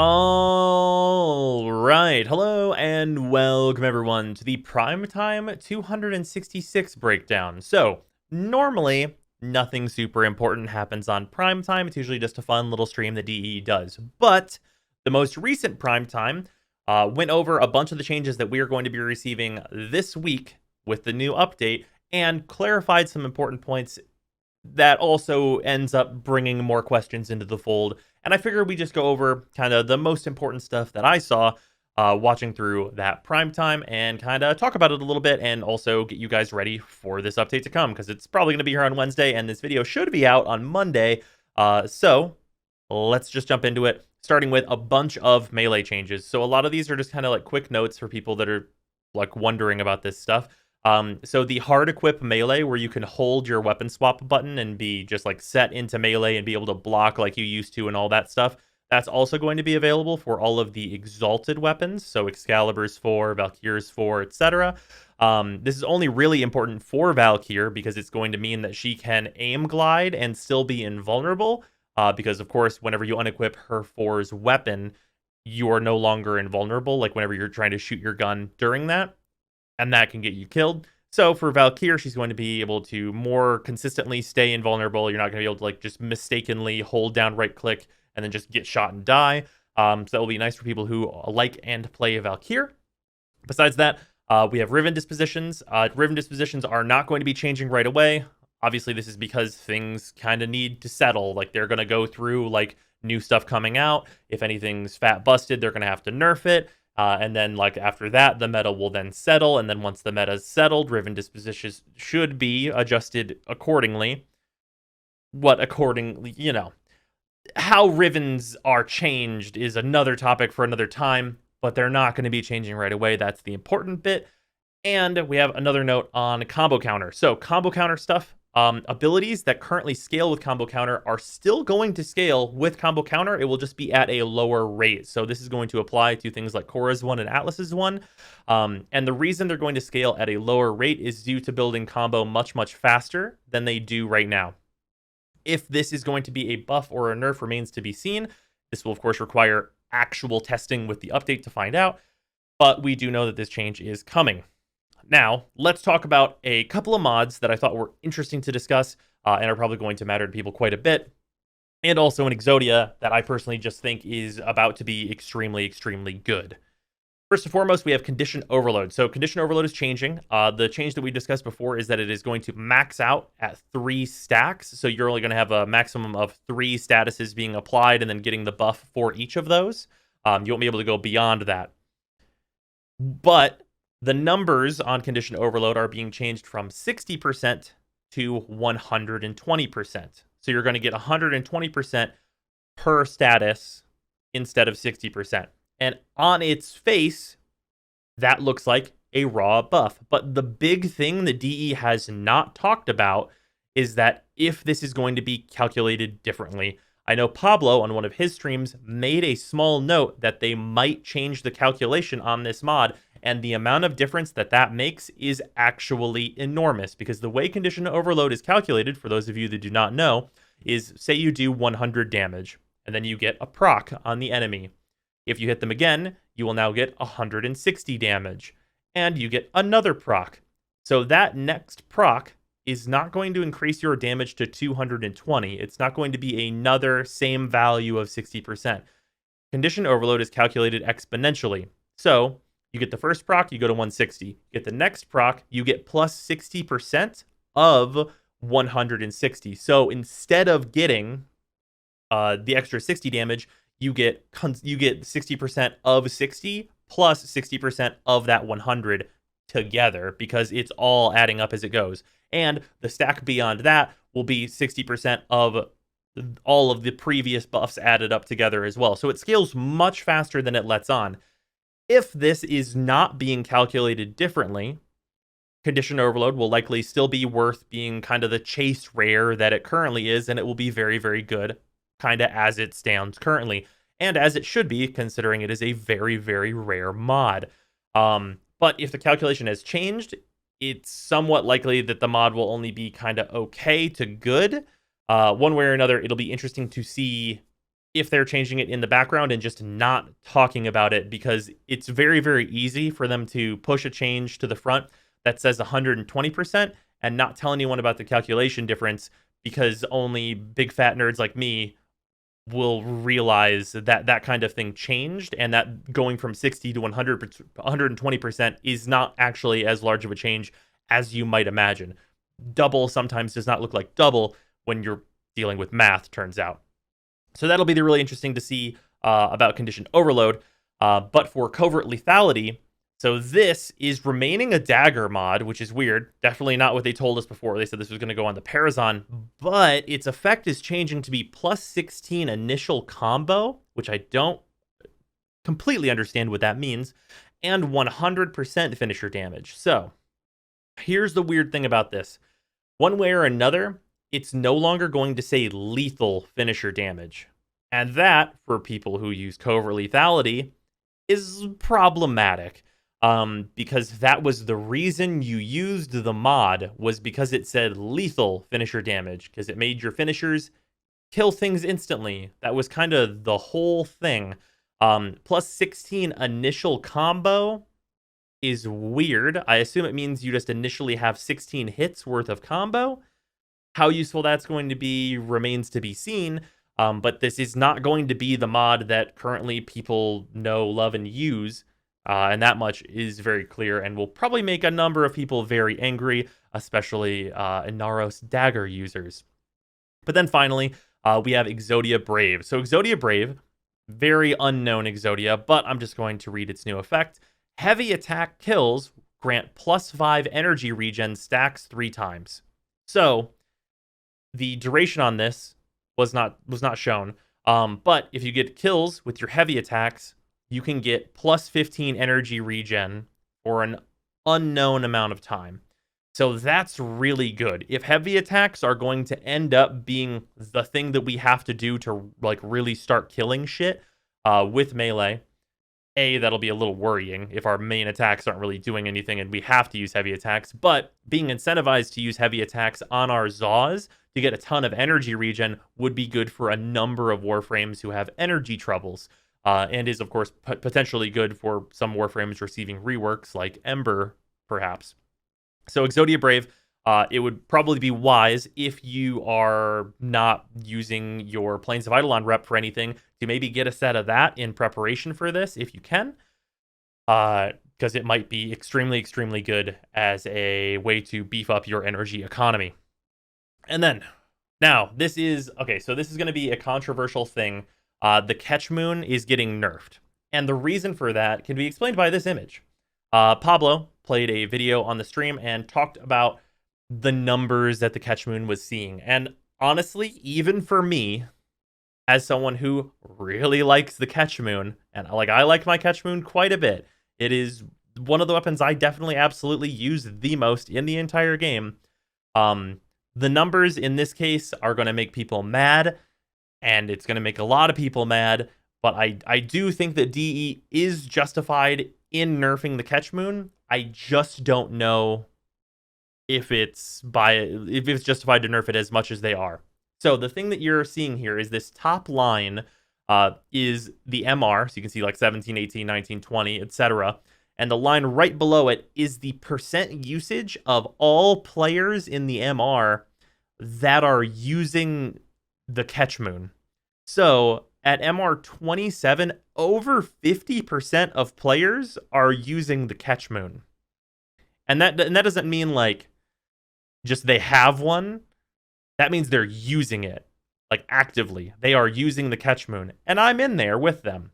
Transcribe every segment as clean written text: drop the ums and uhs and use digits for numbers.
All right. Hello and welcome everyone to the Primetime 266 breakdown. So, normally nothing super important happens on Primetime. It's usually just a fun little stream that DE does. But the most recent Primetime went over a bunch of the changes that we are going to be receiving this week with the new update and clarified some important points that also ends up bringing more questions into the fold. And I figured we just go over kind of the most important stuff that I saw watching through that prime time and kind of talk about it a little bit and also get you guys ready for this update to come because it's probably going to be here on Wednesday and this video should be out on Monday. So let's just jump into it, starting with a bunch of melee changes. So a lot of these are just kind of like quick notes for people that are like wondering about this stuff. So the hard equip melee where you can hold your weapon swap button and be just like set into melee and be able to block like you used to and all that stuff. That's also going to be available for all of the exalted weapons. So Excalibur's 4, Valkyr's 4, etc. This is only really important for Valkyr because it's going to mean that she can aim glide and still be invulnerable. Because of course, whenever you unequip her 4's weapon, you are no longer invulnerable. Like whenever you're trying to shoot your gun during that. And that can get you killed. So for Valkyr, she's going to be able to more consistently stay invulnerable. You're not going to be able to like just mistakenly hold down right click and then just get shot and die. So that will be nice for people who like and play Valkyr. Besides that, we have Riven dispositions. Riven dispositions are not going to be changing right away. Obviously, this is because things kind of need to settle. Like they're going to go through like new stuff coming out. If anything's fat busted, they're going to have to nerf it. And then, like, after that, the meta will then settle. And then once the meta is settled, Riven dispositions should be adjusted accordingly. What accordingly, how Rivens are changed is another topic for another time, but they're not going to be changing right away. That's the important bit. And we have another note on combo counter. So combo counter stuff. Abilities that currently scale with combo counter are still going to scale with combo counter. It will just be at a lower rate. So this is going to apply to things like Korra's 1 and Atlas's 1. And the reason they're going to scale at a lower rate is due to building combo much, much faster than they do right now. If this is going to be a buff or a nerf remains to be seen. This will, of course, require actual testing with the update to find out. But we do know that this change is coming. Now, let's talk about a couple of mods that I thought were interesting to discuss and are probably going to matter to people quite a bit. And also an Exodia that I personally just think is about to be extremely, extremely good. First and foremost, we have Condition Overload. So Condition Overload is changing. The change that we discussed before is that it is going to max out at 3 stacks. So you're only going to have a maximum of 3 statuses being applied and then getting the buff for each of those. You won't be able to go beyond that. But the numbers on Condition Overload are being changed from 60% to 120%. So you're going to get 120% per status instead of 60%. And on its face, that looks like a raw buff. But the big thing that DE has not talked about is that if this is going to be calculated differently. I know Pablo on one of his streams made a small note that they might change the calculation on this mod. And the amount of difference that that makes is actually enormous because the way Condition Overload is calculated, for those of you that do not know, is say you do 100 damage and then you get a proc on the enemy. If you hit them again, you will now get 160 damage and you get another proc. So that next proc is not going to increase your damage to 220. It's not going to be another same value of 60%. Condition Overload is calculated exponentially. So you get the first proc, you go to 160. You get the next proc, you get plus 60% of 160. So instead of getting the extra 60 damage, you get 60% of 60 plus 60% of that 100 together because it's all adding up as it goes. And the stack beyond that will be 60% of all of the previous buffs added up together as well. So it scales much faster than it lets on. If this is not being calculated differently, Condition Overload will likely still be worth being kind of the chase rare that it currently is, and it will be very, very good, kind of as it stands currently, and as it should be, considering it is a very, very rare mod. But if the calculation has changed, it's somewhat likely that the mod will only be kind of okay to good. One way or another, it'll be interesting to see if they're changing it in the background and just not talking about it, because it's very, very easy for them to push a change to the front that says 120% and not tell anyone about the calculation difference, because only big fat nerds like me will realize that that kind of thing changed, and that going from 60 to 120% is not actually as large of a change as you might imagine. Double sometimes does not look like double when you're dealing with math, turns out. So that'll be really interesting to see about condition overload. But for covert lethality, so this is remaining a dagger mod, which is weird. Definitely not what they told us before. They said this was going to go on the Parison, but its effect is changing to be plus 16 initial combo, which I don't completely understand what that means, and 100% finisher damage. So here's the weird thing about this. One way or another, it's no longer going to say lethal finisher damage. And that, for people who use covert lethality, is problematic. Because that was the reason you used the mod, was because it said lethal finisher damage, because it made your finishers kill things instantly. That was kind of the whole thing. Plus 16 initial combo is weird. I assume it means you just initially have 16 hits worth of combo. How useful that's going to be remains to be seen, but this is not going to be the mod that currently people know, love, and use, and that much is very clear, and will probably make a number of people very angry, especially Inaros Dagger users. But then finally, we have Exodia Brave. So Exodia Brave, very unknown Exodia, but I'm just going to read its new effect. Heavy attack kills grant +5 energy regen stacks 3 times. So the duration on this was not shown, but if you get kills with your heavy attacks, you can get +15 energy regen for an unknown amount of time. So that's really good. If heavy attacks are going to end up being the thing that we have to do to like really start killing shit with melee, that'll be a little worrying if our main attacks aren't really doing anything and we have to use heavy attacks. But being incentivized to use heavy attacks on our Zaws to get a ton of energy regen would be good for a number of Warframes who have energy troubles, and is, of course, potentially good for some Warframes receiving reworks like Ember, perhaps. So Exodia Brave, it would probably be wise if you are not using your Plains of Eidolon rep for anything to maybe get a set of that in preparation for this, if you can, because it might be extremely, extremely good as a way to beef up your energy economy. And then, now, this is going to be a controversial thing. The Catchmoon is getting nerfed. And the reason for that can be explained by this image. Pablo played a video on the stream and talked about the numbers that the Catchmoon was seeing. And honestly, even for me, as someone who really likes the Catchmoon, and I like my Catchmoon quite a bit, it is one of the weapons I definitely absolutely use the most in the entire game. The numbers in this case are going to make people mad, and it's going to make a lot of people mad, but I do think that DE is justified in nerfing the Catchmoon. I just don't know if it's justified to nerf it as much as they are. So the thing that you're seeing here is this top line is the MR, so you can see like 17, 18, 19, 20, etc. And the line right below it is the percent usage of all players in the MR that are using the Catchmoon. So at MR 27, over 50% of players are using the Catchmoon. And that doesn't mean like just they have one. That means they're using it, like actively. They are using the Catchmoon, and I'm in there with them.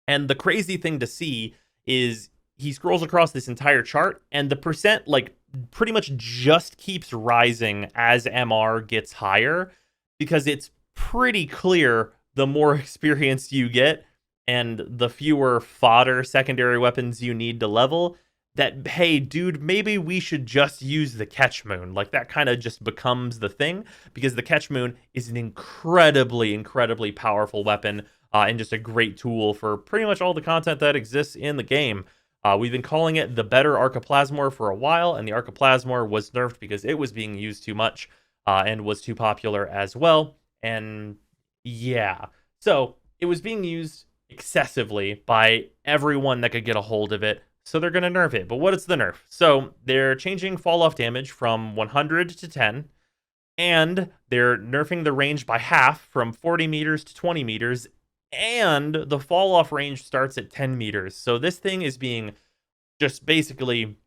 And the crazy thing to see is he scrolls across this entire chart, and the percent like pretty much just keeps rising as MR gets higher, because it's pretty clear the more experience you get and the fewer fodder secondary weapons you need to level, that, hey, dude, maybe we should just use the Catchmoon. Like, that kind of just becomes the thing, because the Catchmoon is an incredibly, incredibly powerful weapon, and just a great tool for pretty much all the content that exists in the game. We've been calling it the better Archiplasmor for a while, and the Archiplasmor was nerfed because it was being used too much, and was too popular as well. And yeah, So it was being used excessively by everyone that could get a hold of it. So they're going to nerf it. But what is the nerf? So they're changing fall off damage from 100 to 10. And they're nerfing the range by half from 40 meters to 20 meters. And the fall off range starts at 10 meters. So this thing is being just basically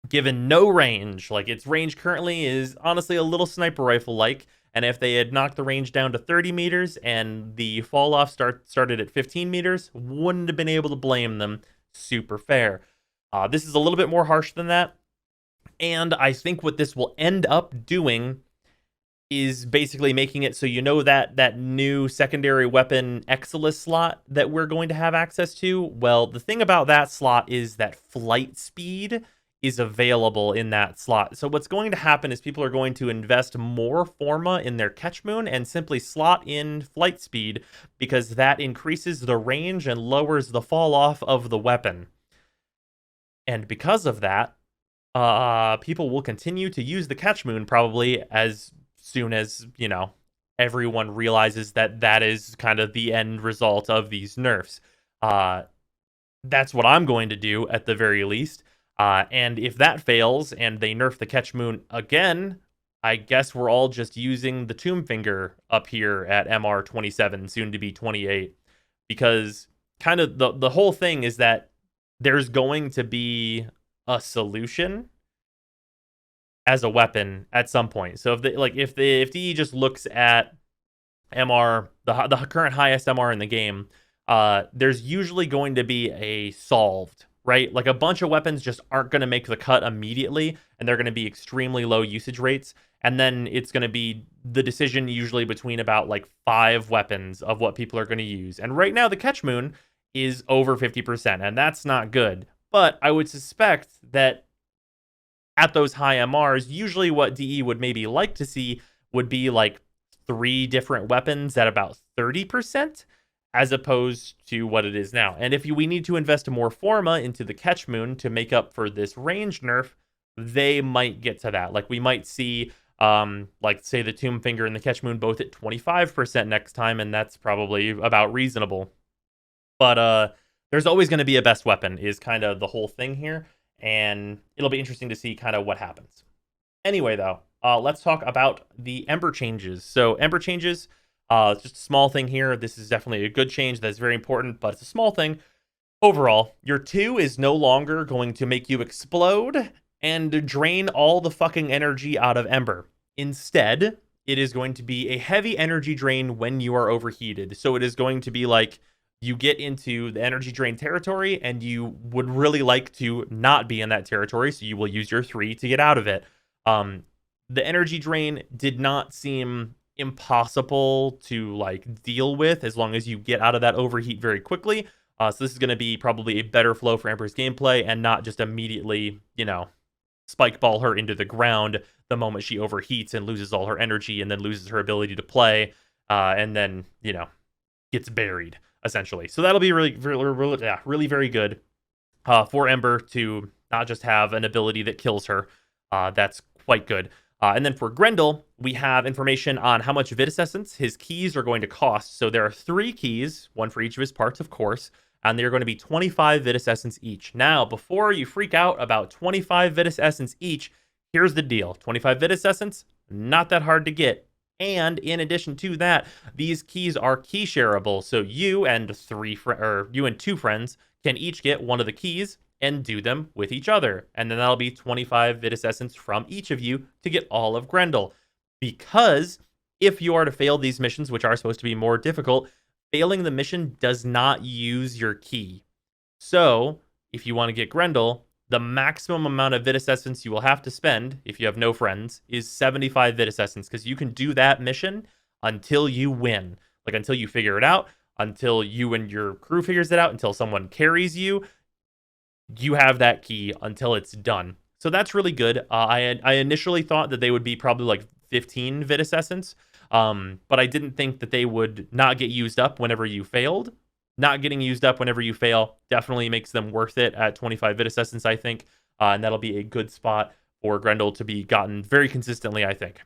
given no range. Like, its range currently is honestly a little sniper rifle like. And if they had knocked the range down to 30 meters and the fall off started at 15 meters, wouldn't have been able to blame them. Super fair. This is a little bit more harsh than that. And I think what this will end up doing is basically making it so that new secondary weapon Exilus slot that we're going to have access to. Well, the thing about that slot is that flight speed is available in that slot. So what's going to happen is people are going to invest more Forma in their Catchmoon and simply slot in flight speed, because that increases the range and lowers the fall off of the weapon. And because of that, people will continue to use the Catchmoon probably as soon as, everyone realizes that that is kind of the end result of these nerfs. That's what I'm going to do at the very least. And if that fails and they nerf the Catchmoon again, I guess we're all just using the Tomb Finger up here at MR 27, soon to be 28. Because kind of the whole thing is that there's going to be a solution as a weapon at some point. So if DE just looks at MR, the current highest MR in the game, there's usually going to be a solved, right? Like, a bunch of weapons just aren't going to make the cut immediately, and they're going to be extremely low usage rates. And then it's going to be the decision usually between about like 5 weapons of what people are going to use. And right now the Catchmoon is over 50%, and that's not good. But I would suspect that at those high MRs, usually what DE would maybe like to see would be like 3 different weapons at about 30%, as opposed to what it is now. And if we need to invest more Forma into the Catchmoon to make up for this range nerf, they might get to that. Like, we might see, like, say the Tomb Finger and the Catchmoon both at 25% next time, and that's probably about reasonable. But there's always going to be a best weapon, is kind of the whole thing here. And it'll be interesting to see kind of what happens. Anyway, though, let's talk about the Ember changes. So Ember changes, just a small thing here. This is definitely a good change. That's very important, but it's a small thing. Overall, your 2 is no longer going to make you explode and drain all the fucking energy out of Ember. Instead, it is going to be a heavy energy drain when you are overheated. So it is going to be like, you get into the energy drain territory and you would really like to not be in that territory, so you will use your 3 to get out of it. The energy drain did not seem impossible to like deal with as long as you get out of that overheat very quickly. So this is going to be probably a better flow for Ember's gameplay, and not just immediately, spike ball her into the ground the moment she overheats and loses all her energy and then loses her ability to play, and then, gets buried, essentially. So that'll be really very good for Ember to not just have an ability that kills her. That's quite good. And then for Grendel, we have information on how much Vitus Essence his keys are going to cost. So there are 3 keys, one for each of his parts, of course, and they're going to be 25 Vitus Essence each. Now, before you freak out about 25 Vitus Essence each, here's the deal. 25 Vitus Essence, not that hard to get. And in addition to that, these keys are key shareable. So you and 2 friends can each get one of the keys and do them with each other. And then that'll be 25 Vitus Essence from each of you to get all of Grendel. Because if you are to fail these missions, which are supposed to be more difficult, failing the mission does not use your key. So if you want to get Grendel, the maximum amount of Vitus Essence you will have to spend, if you have no friends, is 75 Vitus Essence, because you can do that mission until you win. Like, until you figure it out, until you and your crew figures it out, until someone carries you. You have that key until it's done. So that's really good. I initially thought that they would be probably like 15 Vitus Essence, but I didn't think that they would not get used up whenever you failed. Not getting used up whenever you fail definitely makes them worth it at 25 Vitus Essence, I think. And that'll be a good spot for Grendel to be gotten very consistently, I think.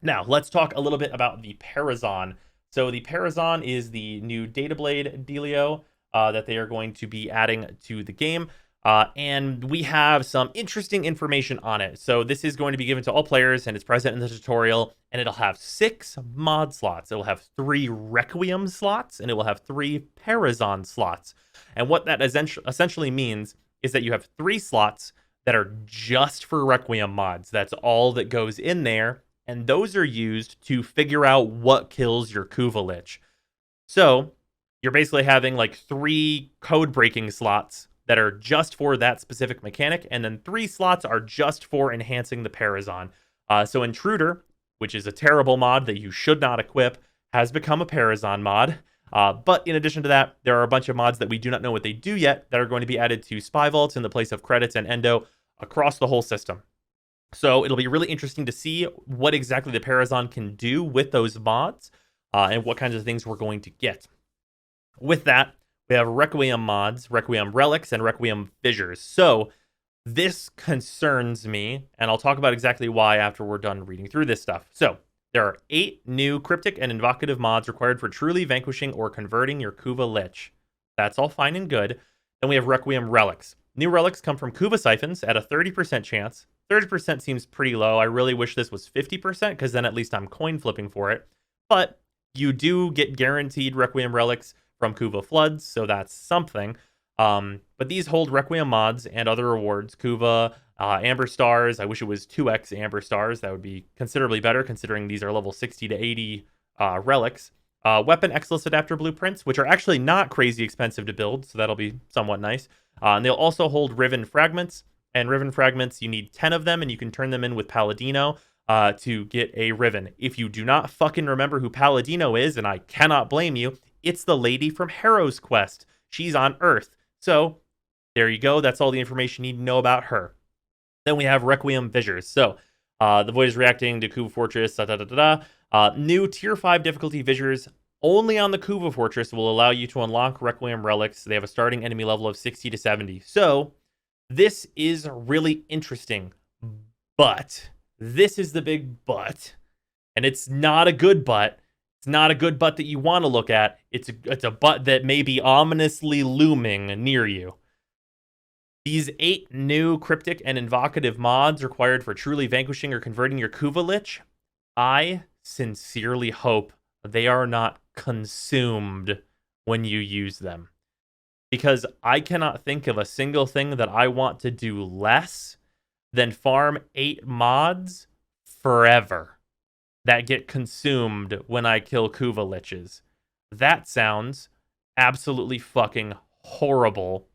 Now, let's talk a little bit about the Parison So the Parison is the new Data Blade dealio that they are going to be adding to the game. And we have some interesting information on it. So this is going to be given to all players, and it's present in the tutorial, and it'll have 6 mod slots. It will have 3 Requiem slots, and it will have 3 Parison slots. And what that essentially means is that you have 3 slots that are just for Requiem mods. That's all that goes in there, and those are used to figure out what kills your Kuva Lich. So you're basically having like 3 code breaking slots that are just for that specific mechanic, and then 3 slots are just for enhancing the Parison. So Intruder, which is a terrible mod that you should not equip, has become a Parison mod. But in addition to that, there are a bunch of mods that we do not know what they do yet that are going to be added to Spy Vaults in the place of credits and Endo across the whole system. So it'll be really interesting to see what exactly the Parison can do with those mods and what kinds of things we're going to get. With that, we have Requiem mods, Requiem Relics, and Requiem Fissures. So this concerns me, and I'll talk about exactly why after we're done reading through this stuff. So there are 8 new cryptic and invocative mods required for truly vanquishing or converting your Kuva Lich. That's all fine and good. Then we have Requiem Relics. New relics come from Kuva Siphons at a 30% chance. 30% seems pretty low. I really wish this was 50%, because then at least I'm coin flipping for it. But you do get guaranteed Requiem Relics from Kuva Floods, so that's something. But these hold Requiem mods and other rewards. Kuva, Amber Stars. I wish it was 2x Amber Stars. That would be considerably better, considering these are level 60 to 80 relics. Weapon Exilus Adapter Blueprints, which are actually not crazy expensive to build, so that'll be somewhat nice. And they'll also hold Riven Fragments. And Riven Fragments, you need 10 of them, and you can turn them in with Paladino to get a Riven. If you do not fucking remember who Paladino is, and I cannot blame you, it's the lady from Harrow's Quest. She's on Earth. So there you go. That's all the information you need to know about her. Then we have Requiem Fissures. So the Void is reacting to Kuva Fortress. New Tier 5 difficulty Fissures only on the Kuva Fortress will allow you to unlock Requiem Relics. They have a starting enemy level of 60 to 70. So this is really interesting. But this is the big but. And it's not a good but. It's not a good but that you want to look at. It's a but that may be ominously looming near you. These 8 new cryptic and invocative mods required for truly vanquishing or converting your Kuva Lich, I sincerely hope they are not consumed when you use them. Because I cannot think of a single thing that I want to do less than farm 8 mods forever that get consumed when I kill Kuva Liches. That sounds absolutely fucking horrible.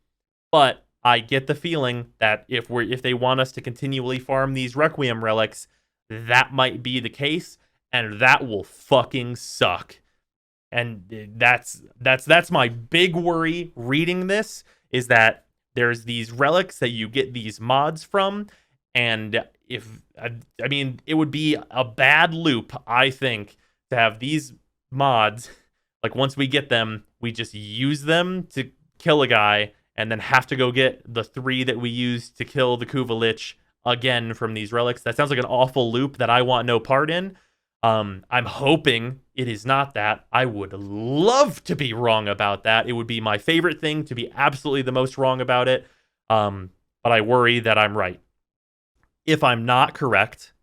But I get the feeling that if they want us to continually farm these Requiem relics, that might be the case, and that will fucking suck. And that's my big worry reading this, is that there's these relics that you get these mods from, and I mean, it would be a bad loop, I think, to have these mods, like once we get them, we just use them to kill a guy, and then have to go get the 3 that we used to kill the Kuva Lich again from these relics. That sounds like an awful loop that I want no part in. I'm hoping it is not that. I would love to be wrong about that. It would be my favorite thing to be absolutely the most wrong about it. But I worry that I'm right. If I'm not correct,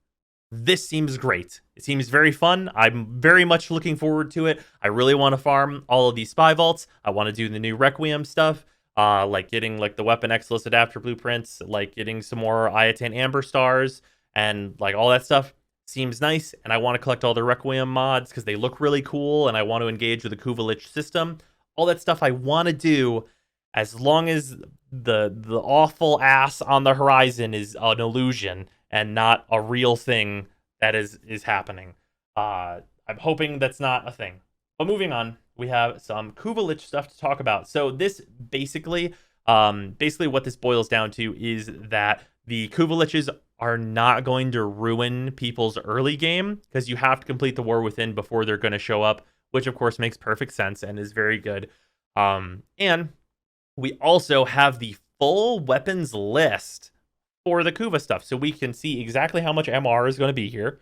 this seems great. It seems very fun. I'm very much looking forward to it. I really want to farm all of these Spy Vaults. I want to do the new Requiem stuff. Like getting like the Weapon Exilus Adapter Blueprints, like getting some more Iatan Amber Stars, and like all that stuff seems nice. And I want to collect all the Requiem mods because they look really cool, and I want to engage with the Kuva Lich system. All that stuff I want to do, as long as the awful ass on the horizon is an illusion and not a real thing that is happening. I'm hoping that's not a thing. But moving on, we have some Kuva Lich stuff to talk about. So this basically what this boils down to is that the Kuva Liches are not going to ruin people's early game, because you have to complete the War Within before they're going to show up, which of course makes perfect sense and is very good. And we also have the full weapons list for the Kuva stuff, so we can see exactly how much MR is going to be here.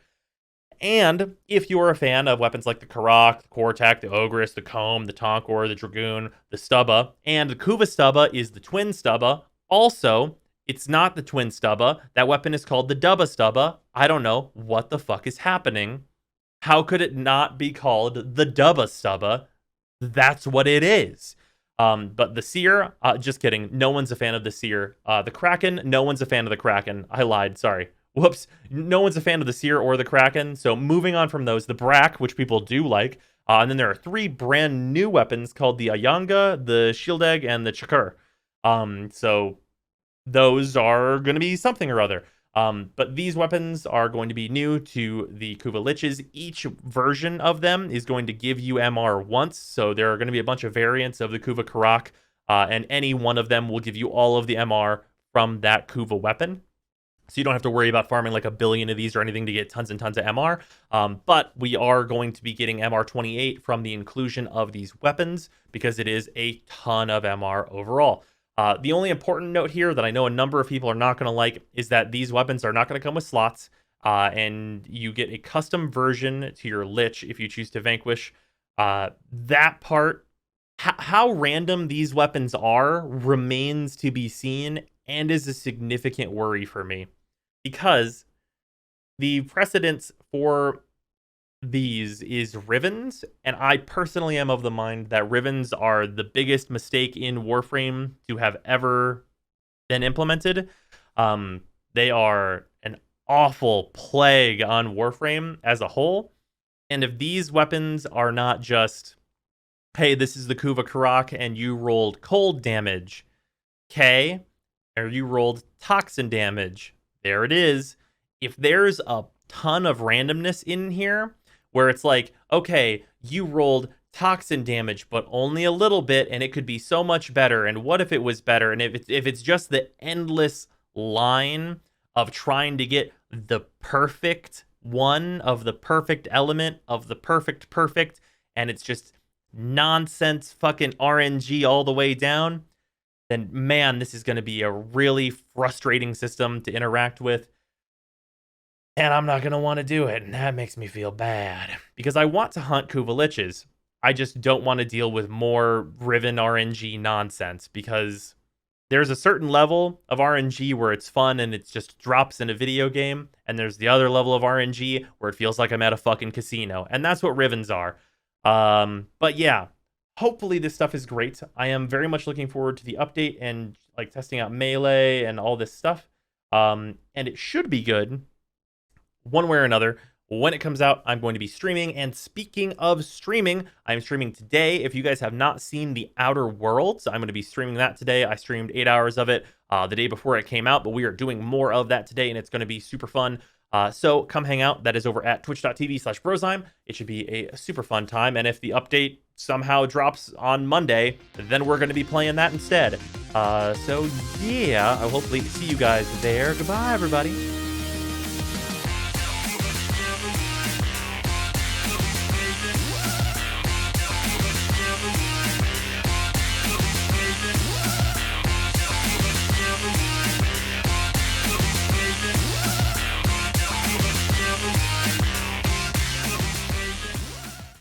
And if you're a fan of weapons like the Karak, the Kortak, the Ogress, the Comb, the Tonkor, the Dragoon, the Stubba, and the Kuva Stubba is the Twin Stubba. Also, it's not the Twin Stubba. That weapon is called the Dubba Stubba. I don't know what the fuck is happening. How could it not be called the Dubba Stubba? That's what it is. But the Seer, just kidding. No one's a fan of the Seer. The Kraken, no one's a fan of the Kraken. I lied, sorry. Whoops. No one's a fan of the Seer or the Kraken. So moving on from those, the Brak, which people do like. And then there are 3 brand new weapons called the Ayanga, the Shield Egg, and the Chakur. So those are going to be something or other. But these weapons are going to be new to the Kuva Liches. Each version of them is going to give you MR once. So there are going to be a bunch of variants of the Kuva Karak. And any one of them will give you all of the MR from that Kuva weapon. So you don't have to worry about farming like a billion of these or anything to get tons and tons of MR. But we are going to be getting MR 28 from the inclusion of these weapons because it is a ton of MR overall. The only important note here that I know a number of people are not going to like is that these weapons are not going to come with slots. And you get a custom version to your Lich if you choose to Vanquish. That part, how random these weapons are remains to be seen and is a significant worry for me because the precedence for these is Rivens, and I personally am of the mind that Rivens are the biggest mistake in Warframe to have ever been implemented. They are an awful plague on Warframe as a whole, and if these weapons are not just, hey, this is the Kuva Karak and you rolled cold damage, okay, or you rolled toxin damage. There it is. If there's a ton of randomness in here where it's like, okay, you rolled toxin damage, but only a little bit, and it could be so much better. And what if it was better? And if it's just the endless line of trying to get the perfect one of the perfect element of the perfect, and it's just nonsense fucking RNG all the way down, then man, this is going to be a really frustrating system to interact with. And I'm not going to want to do it. And that makes me feel bad. Because I want to hunt Kuva Liches. I just don't want to deal with more Riven RNG nonsense. Because there's a certain level of RNG where it's fun and it just drops in a video game. And there's the other level of RNG where it feels like I'm at a fucking casino. And that's what Rivens are. But yeah. Hopefully this stuff is great. I am very much looking forward to the update and like testing out melee and all this stuff. And it should be good one way or another. When it comes out, I'm going to be streaming. And speaking of streaming, I'm streaming today. If you guys have not seen The Outer Worlds, I'm going to be streaming that today. I streamed 8 hours of it the day before it came out, but we are doing more of that today, and it's going to be super fun. So come hang out. That is over at twitch.tv/Brozime. It should be a super fun time. And if the update somehow drops on Monday, then we're going to be playing that instead. So yeah, I'll hopefully see you guys there. Goodbye, everybody.